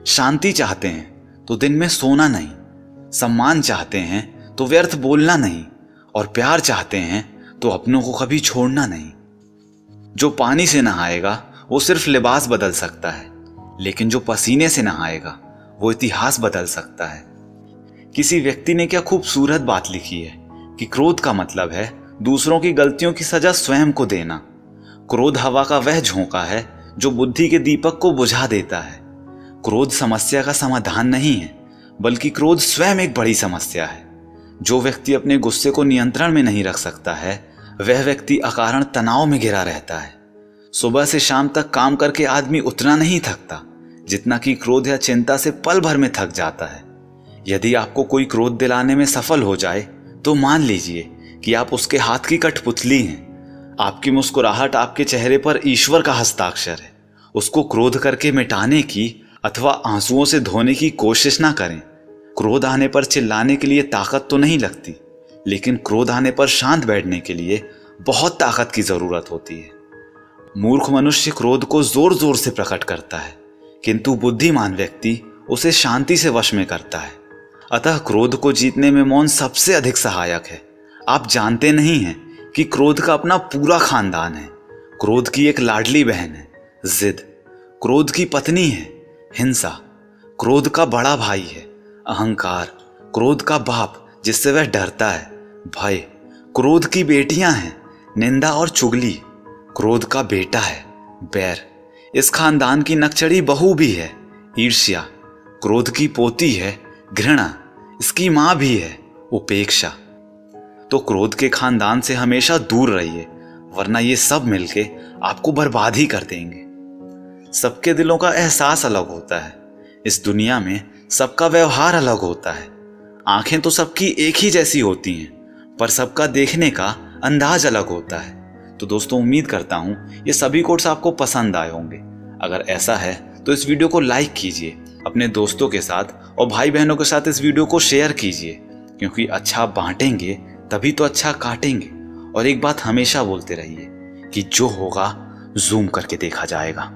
शांति चाहते हैं तो दिन में सोना नहीं, सम्मान चाहते हैं तो व्यर्थ बोलना नहीं, और प्यार चाहते हैं तो अपनों को कभी छोड़ना नहीं। जो पानी से नहाएगा वो सिर्फ लिबास बदल सकता है, लेकिन जो पसीने से नहाएगा वो इतिहास बदल सकता है। किसी व्यक्ति ने क्या खूबसूरत बात लिखी है कि क्रोध का मतलब है दूसरों की गलतियों की सजा स्वयं को देना। क्रोध हवा का वह झोंका है जो बुद्धि के दीपक को बुझा देता है। क्रोध समस्या का समाधान नहीं है, बल्कि क्रोध स्वयं एक बड़ी समस्या है। जो व्यक्ति अपने गुस्से को नियंत्रण में नहीं रख सकता है, वह व्यक्ति अकारण तनाव में घिरा रहता है। सुबह से शाम तक काम करके आदमी उतना नहीं थकता जितना कि क्रोध या चिंता से पल भर में थक जाता है। यदि आपको कोई क्रोध दिलाने में सफल हो जाए तो मान लीजिए कि आप उसके हाथ की कठपुतली हैं। आपकी मुस्कुराहट आपके चेहरे पर ईश्वर का हस्ताक्षर है। उसको क्रोध करके मिटाने की अथवा आंसुओं से धोने की कोशिश ना करें। क्रोध आने पर चिल्लाने के लिए ताकत तो नहीं लगती, लेकिन क्रोध आने पर शांत बैठने के लिए बहुत ताकत की जरूरत होती है। मूर्ख मनुष्य क्रोध को जोर जोर से प्रकट करता है, किंतु बुद्धिमान व्यक्ति उसे शांति से वश में करता है। अतः क्रोध को जीतने में मौन सबसे अधिक सहायक है। आप जानते नहीं हैं कि क्रोध का अपना पूरा खानदान है। क्रोध की एक लाडली बहन है जिद, क्रोध की पत्नी है हिंसा, क्रोध का बड़ा भाई है अहंकार, क्रोध का बाप जिससे वह डरता है भय, क्रोध की बेटियां हैं निंदा और चुगली, क्रोध का बेटा है बैर। इस खानदान की नकचड़ी बहू भी है ईर्ष्या, क्रोध की पोती है घृणा, इसकी मां भी है उपेक्षा। तो क्रोध के खानदान से हमेशा दूर रहिए, वरना ये सब मिलके आपको बर्बाद ही कर देंगे। सबके दिलों का एहसास अलग होता है। इस दुनिया में सबका व्यवहार अलग होता है। आंखें तो सबकी एक ही जैसी होती हैं, पर सबका देखने का अंदाज अलग होता है। तो दोस्तों, उम्मीद करता हूं ये सभी कोट्स आपको पसंद आए होंगे। अगर ऐसा है तो इस वीडियो को लाइक कीजिए, अपने दोस्तों के साथ और भाई बहनों के साथ इस वीडियो को शेयर कीजिए, क्योंकि अच्छा बांटेंगे तभी तो अच्छा काटेंगे। और एक बात हमेशा बोलते रहिए कि जो होगा जूम करके देखा जाएगा।